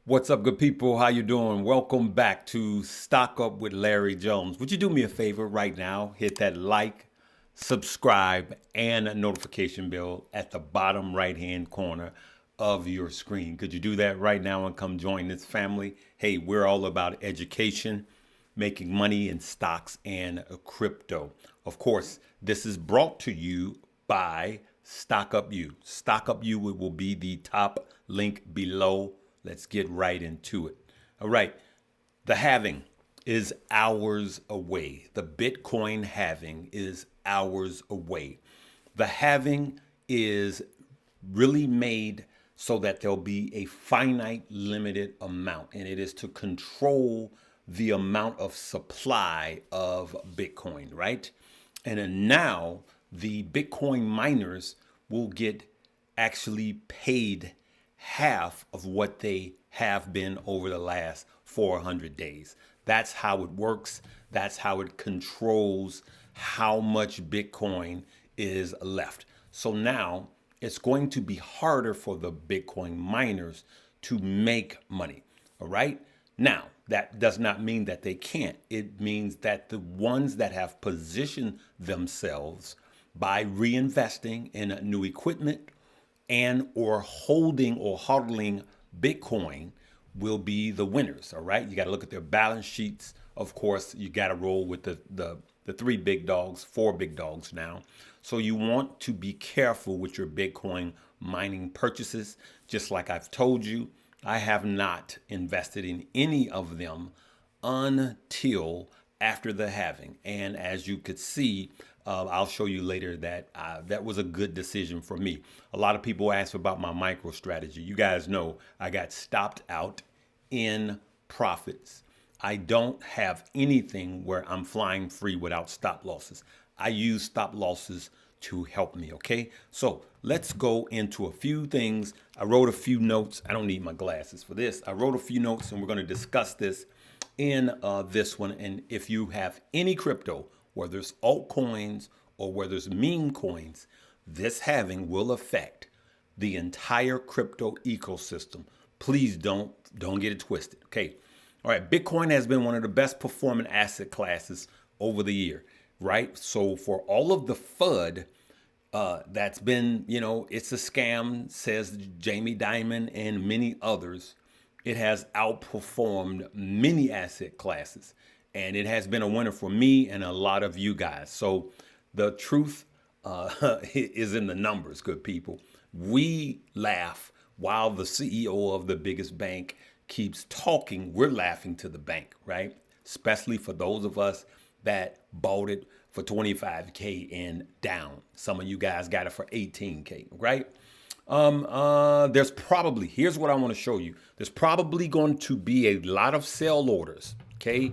What's up, good people? How you doing? Welcome back to Stock Up with Larry Jones. Would you do me a favor right now? Hit that like, subscribe, and a notification bell at the bottom right-hand corner of your screen. Could you do that right now and come join this family? Hey, we're all about education, making money in stocks and crypto. Of course, this is brought to you by Stock Up You. Stock Up You will be the top link below. Let's get right into it. All right. The halving is hours away. The Bitcoin halving is hours away. The halving is really made so that there'll be a finite limited amount, and it is to control the amount of supply of Bitcoin, right? And then now the Bitcoin miners will get actually paid half of what they have been over the last 400 days. That's how it works. That's how it controls how much Bitcoin is left. So now it's going to be harder for the Bitcoin miners to make money. All right. Now, that does not mean that they can't. It means that the ones that have positioned themselves by reinvesting in new equipment and or holding or hodling Bitcoin will be the winners. All right. You got to look at their balance sheets. Of course, you got to roll with the three big dogs, four big dogs now. So you want to be careful with your Bitcoin mining purchases. Just like I've told you, I have not invested in any of them until after the halving. And as you could see, I'll show you later that that was a good decision for me. A lot of people ask about my micro strategy. You guys know I got stopped out in profits. I don't have anything where I'm flying free without stop losses. I use stop losses to help me, okay? So let's go into a few things. I wrote a few notes. I don't need my glasses for this. I wrote a few notes and we're going to discuss this in this one. And if you have any crypto, whether it's altcoins or whether it's meme coins, this halving will affect the entire crypto ecosystem. Please don't get it twisted, okay? All right, Bitcoin has been one of the best performing asset classes over the year, right? So for all of the FUD that's been, it's a scam, says Jamie Dimon and many others, it has outperformed many asset classes. And it has been a winner for me and a lot of you guys. So the truth is in the numbers, good people. We laugh while the CEO of the biggest bank keeps talking. We're laughing to the bank, right? Especially for those of us that bought it for 25K and down. Some of you guys got it for 18K, right? There's probably, here's what I want to show you. There's probably going to be a lot of sell orders, okay?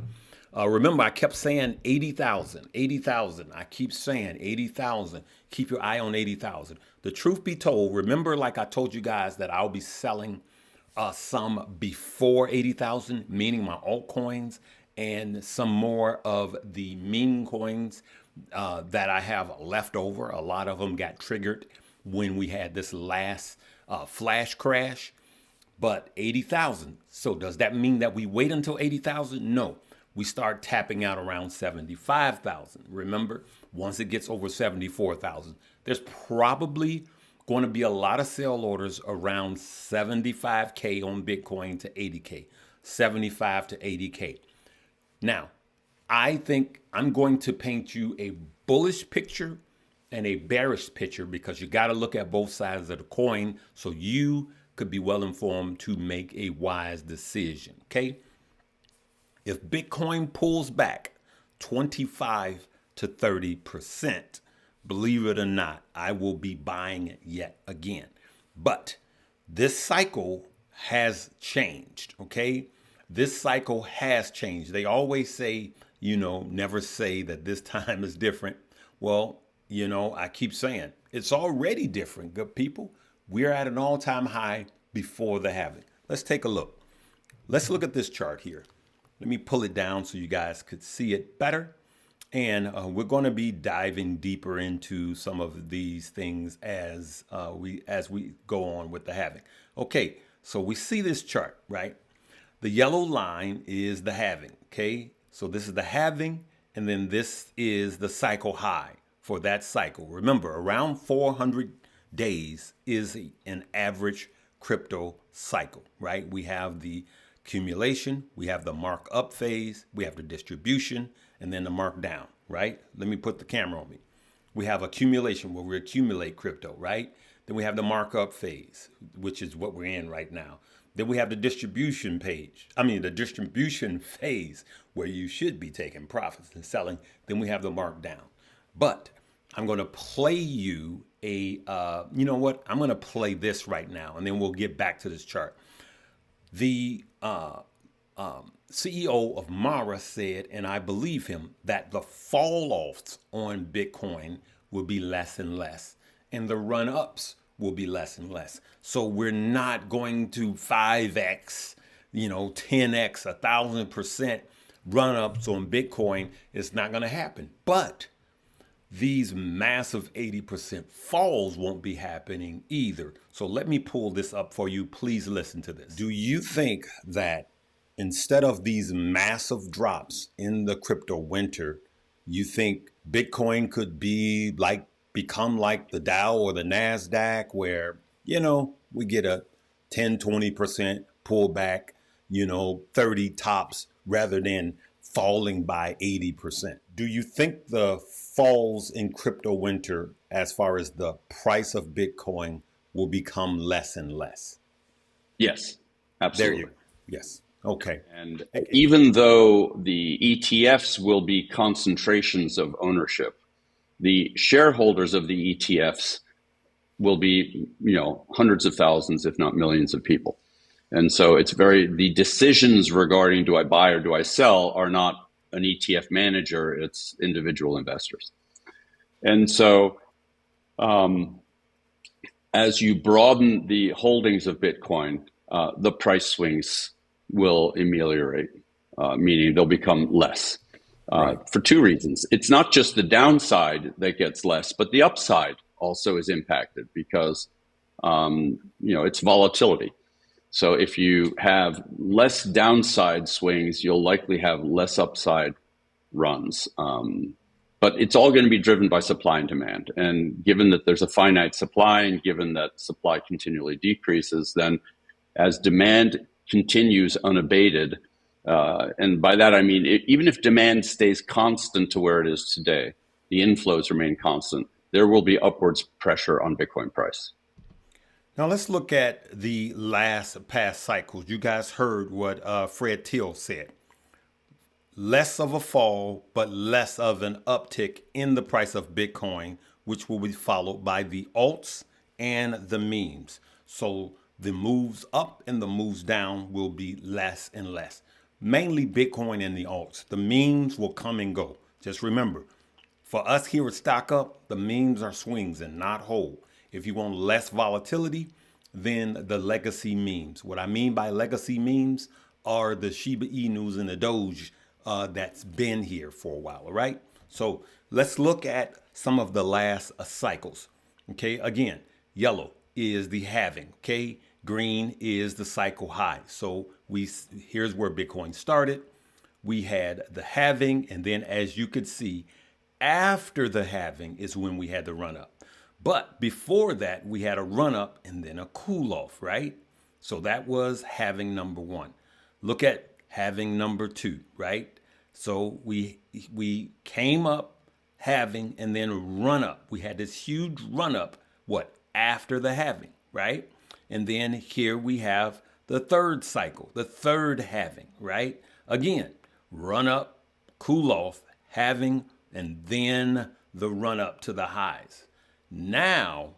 Remember, I kept saying 80,000, 80,000. I keep saying 80,000. Keep your eye on 80,000. The truth be told, remember, like I told you guys, that I'll be selling some before 80,000, meaning my altcoins, and some more of the meme coins that I have left over. A lot of them got triggered when we had this last flash crash, but 80,000. So does that mean that we wait until 80,000? No. We start tapping out around 75,000. Remember, once it gets over 74,000, there's probably going to be a lot of sell orders around 75K on Bitcoin to 80K, 75 to 80K. Now, I think I'm going to paint you a bullish picture and a bearish picture because you got to look at both sides of the coin so you could be well informed to make a wise decision, okay? If Bitcoin pulls back 25 to 30%, believe it or not, I will be buying it yet again. But this cycle has changed, okay? This cycle has changed. They always say, never say that this time is different. Well, I keep saying it's already different, good people. We're at an all-time high before the halving. Let's take a look. Let's look at this chart here. Let me pull it down so you guys could see it better. And we're going to be diving deeper into some of these things as we go on with the halving. Okay, So we see this chart, right? The yellow line is the halving, okay? So this is the halving, and then this is the cycle high for that cycle. Remember, around 400 days is an average crypto cycle, right? We have the accumulation, we have the mark up phase, we have the distribution, and then the mark down, right? Let me put the camera on me. We have accumulation where we accumulate crypto, right? Then we have the markup phase, which is what we're in right now. Then we have the distribution the distribution phase where you should be taking profits and selling. Then we have the markdown. But I'm going to play you you know what? I'm going to play this right now, and then we'll get back to this chart. The CEO of Mara said, and I believe him, that the fall offs on Bitcoin will be less and less, and the run ups will be less and less. So we're not going to 5x, 10x, 1,000% run ups on Bitcoin. It's not going to happen. But these massive 80% falls won't be happening either. So let me pull this up for you. Please listen to this. Do you think that instead of these massive drops in the crypto winter, you think Bitcoin could become like the Dow or the NASDAQ where, we get a 10, 20% pullback, 30 tops rather than falling by 80%? Do you think the falls in crypto winter, as far as the price of Bitcoin, will become less and less? Yes, absolutely. There you go. Yes. Okay. And even though the ETFs will be concentrations of ownership, the shareholders of the ETFs will be, hundreds of thousands, if not millions of people. And so the decisions regarding do I buy or do I sell are not an ETF manager, it's individual investors. And so as you broaden the holdings of Bitcoin, the price swings will ameliorate, meaning they'll become less. For two reasons. It's not just the downside that gets less, but the upside also is impacted because, it's volatility. So if you have less downside swings, you'll likely have less upside runs. But it's all going to be driven by supply and demand. And given that there's a finite supply and given that supply continually decreases, then as demand continues unabated, and by that I mean, even if demand stays constant to where it is today, the inflows remain constant, there will be upwards pressure on Bitcoin price. Now let's look at the past cycles. You guys heard what Fred Thiel said. Less of a fall, but less of an uptick in the price of Bitcoin, which will be followed by the alts and the memes. So the moves up and the moves down will be less and less. Mainly Bitcoin and the alts. The memes will come and go. Just remember, for us here at Stock Up, the memes are swings and not whole. If you want less volatility, then the legacy memes. What I mean by legacy memes are the Shiba Inus and the Doge that's been here for a while, all right? So let's look at some of the last cycles. Okay, again, yellow is the halving, okay? Green is the cycle high. So here's where Bitcoin started. We had the halving, and then as you could see, after the halving is when we had the run up. But before that, we had a run up and then a cool off, right? So that was halving number one. Look at halving number two, right? So we came up halving and then run up. We had this huge run up, after the halving, right? And then here we have the third cycle, the third halving, right? Again, run up, cool off, halving, and then the run up to the highs. Now,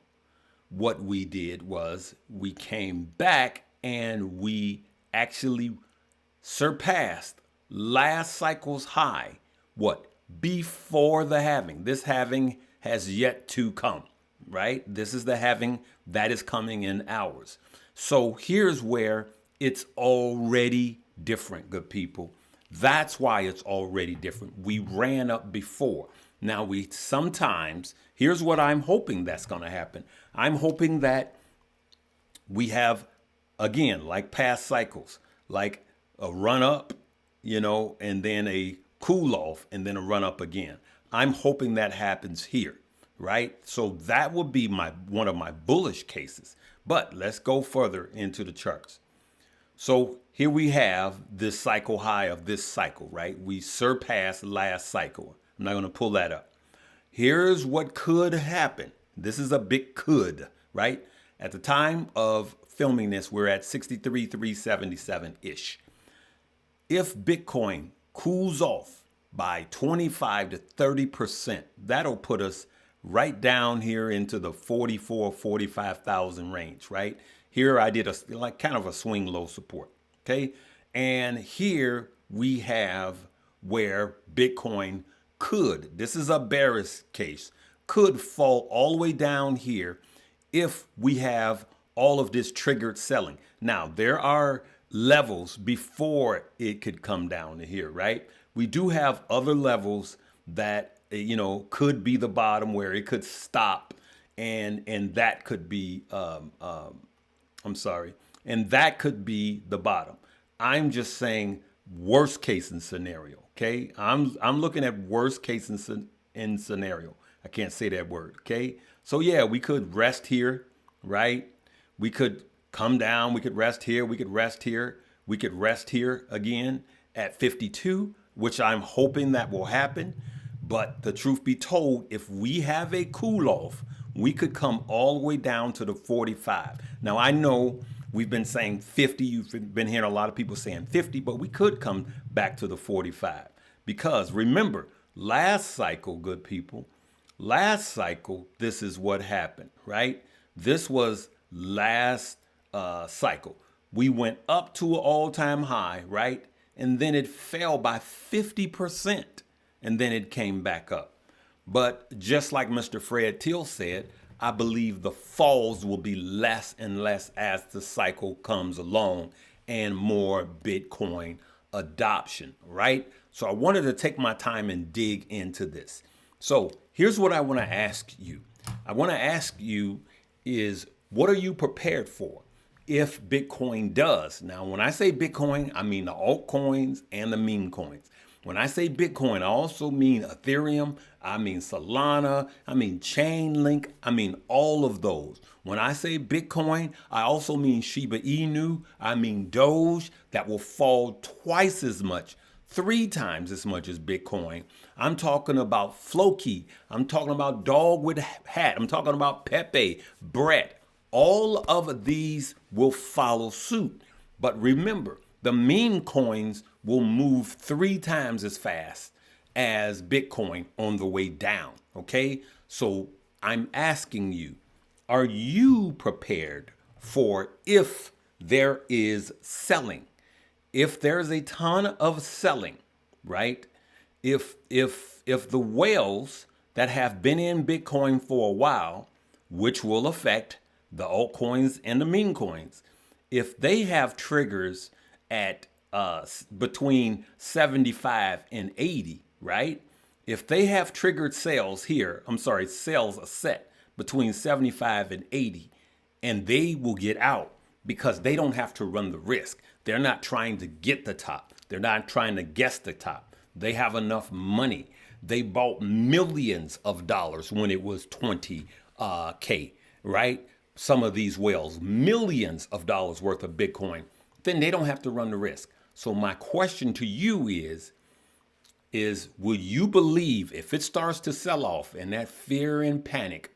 what we did was we came back and we actually surpassed last cycle's high. Before the halving. This halving has yet to come, right? This is the halving that is coming in hours. So here's where it's already different, good people. That's why it's already different. We ran up before. Now here's what I'm hoping that's going to happen. I'm hoping that we have again, like past cycles, like a run up, and then a cool off and then a run up again. I'm hoping that happens here, right? So that would be one of my bullish cases. But let's go further into the charts. So here we have this cycle high of this cycle, right? We surpassed last cycle. I'm not going to pull that up. Here's what could happen. This is a big could, right? At the time of filming this, we're at 63,377-ish. If Bitcoin cools off by 25 to 30%, that'll put us right down here into the 44, 45,000 range, right? Here I did kind of a swing low support, okay? And here we have where Bitcoin this is a bearish case, could fall all the way down here if we have all of this triggered selling. Now, there are levels before it could come down to here, right? We do have other levels that, could be the bottom where it could stop and that could be, and that could be the bottom. I'm just saying worst case in scenario, okay? I'm looking at worst case in scenario. I can't say that word, okay? So yeah, we could rest here, right? We could come down, we could rest here, we could rest here, we could rest here again at 52, which I'm hoping that will happen. But the truth be told, if we have a cool off, we could come all the way down to the 45. Now I know we've been saying 50, you've been hearing a lot of people saying 50, but we could come back to the 45. Because remember, last cycle, good people, last cycle, this is what happened, right? This was last cycle. We went up to an all-time high, right? And then it fell by 50%, and then it came back up. But just like Mr. Fred Till said, I believe the falls will be less and less as the cycle comes along and more Bitcoin adoption, right? So I wanted to take my time and dig into this. So here's what I want to ask you. I want to ask you is, what are you prepared for if Bitcoin does? Now, when I say Bitcoin, I mean the altcoins and the meme coins. When I say Bitcoin, I also mean Ethereum, I mean Solana, I mean Chainlink, I mean all of those. When I say Bitcoin, I also mean Shiba Inu, I mean Doge, that will fall twice as much, 3 times as much as Bitcoin. I'm talking about Floki, I'm talking about Dog with Hat, I'm talking about Pepe, Brett. All of these will follow suit. But remember, the meme coins will move 3 times as fast as Bitcoin on the way down, okay? So I'm asking you, are you prepared for if there is selling? If there's a ton of selling, right? If the whales that have been in Bitcoin for a while, which will affect the altcoins and the meme coins, if they have triggers at between 75 and 80, right? If they have triggered sales here, sales are set between 75 and 80, and they will get out because they don't have to run the risk. They're not trying to get the top. They're not trying to guess the top. They have enough money. They bought millions of dollars when it was 20K, right? Some of these whales, millions of dollars worth of Bitcoin, then they don't have to run the risk. So my question to you is will you believe if it starts to sell off and that fear and panic,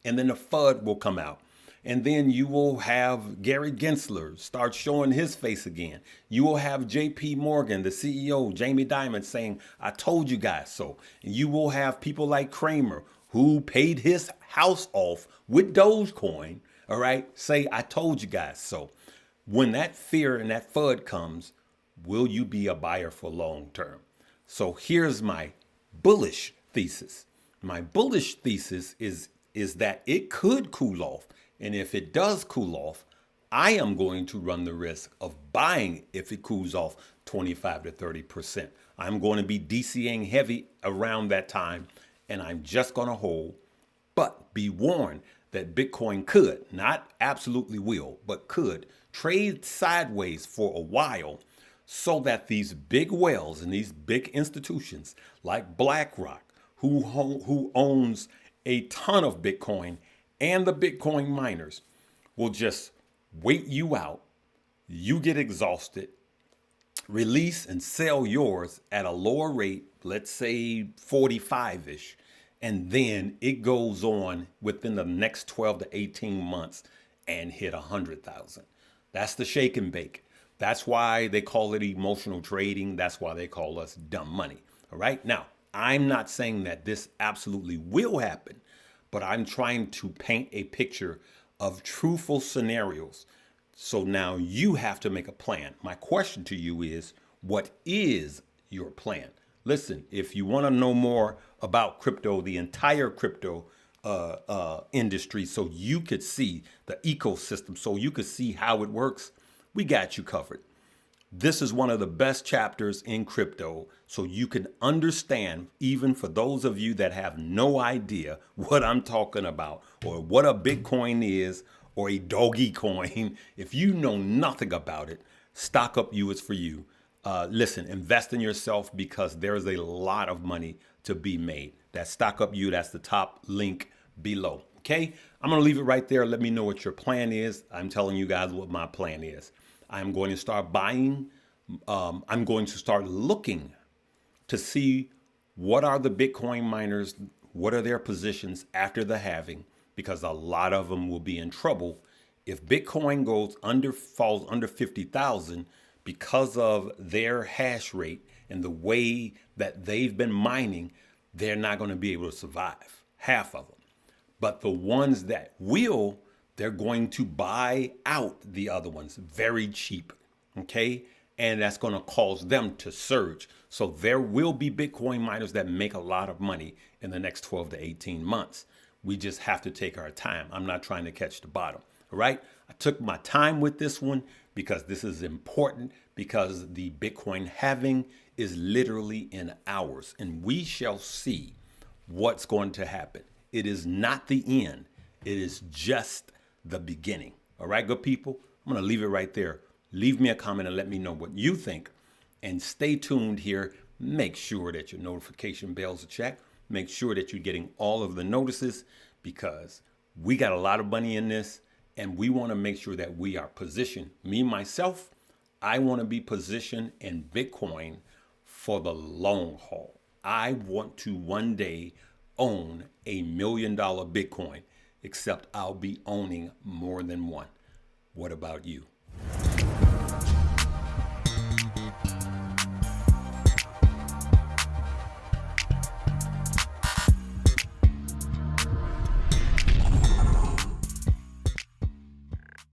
and then the FUD will come out, and then you will have Gary Gensler start showing his face again. You will have JP Morgan, the CEO, Jamie Dimon saying, I told you guys so. And you will have people like Kramer, who paid his house off with Dogecoin, all right, say, I told you guys so. When that fear and that FUD comes, will you be a buyer for long term? So here's my bullish thesis. My bullish thesis is that it could cool off. And if it does cool off, I am going to run the risk of buying if it cools off 25 to 30%. I'm going to be DCing heavy around that time, and I'm just going to hold. But be warned that Bitcoin could, not absolutely will, but could trade sideways for a while so that these big whales and these big institutions like BlackRock, who owns a ton of Bitcoin, and the Bitcoin miners will just wait you out. You get exhausted, release and sell yours at a lower rate, let's say 45-ish, and then it goes on within the next 12 to 18 months and hit 100,000. That's the shake and bake. That's why they call it emotional trading. That's why they call us dumb money. All right. Now, I'm not saying that this absolutely will happen, but I'm trying to paint a picture of truthful scenarios. So now you have to make a plan. My question to you is, what is your plan? Listen, if you want to know more about crypto, the entire crypto industry, so you could see the ecosystem, so you could see how it works, we got you covered. This is one of the best chapters in crypto, so you can understand, even for those of you that have no idea what I'm talking about or what a Bitcoin is or a doggy coin. If you know nothing about it, Stock Up You is for you. Listen, invest in yourself because there's a lot of money to be made. That's Stock Up You. That's the top link below. Okay, I'm going to leave it right there. Let me know what your plan is. I'm telling you guys what my plan is. I'm going to start buying. I'm going to start looking to see what are the Bitcoin miners, what are their positions after the halving, because a lot of them will be in trouble if Bitcoin falls under 50,000 because of their hash rate and the way that they've been mining. They're not going to be able to survive, half of them. But the ones that will, they're going to buy out the other ones very cheap, okay? And that's going to cause them to surge. So there will be Bitcoin miners that make a lot of money in the next 12 to 18 months. We just have to take our time. I'm not trying to catch the bottom, all right? I took my time with this one because this is important, because the Bitcoin halving is literally in hours, and we shall see what's going to happen. It is not the end. It is just the beginning. All right, good people? I'm going to leave it right there. Leave me a comment and let me know what you think. And stay tuned here. Make sure that your notification bells are checked. Make sure that you're getting all of the notices, because we got a lot of money in this and we want to make sure that we are positioned. Me, myself, I want to be positioned in Bitcoin for the long haul. I want to one day own $1 million Bitcoin, except I'll be owning more than one. What about you?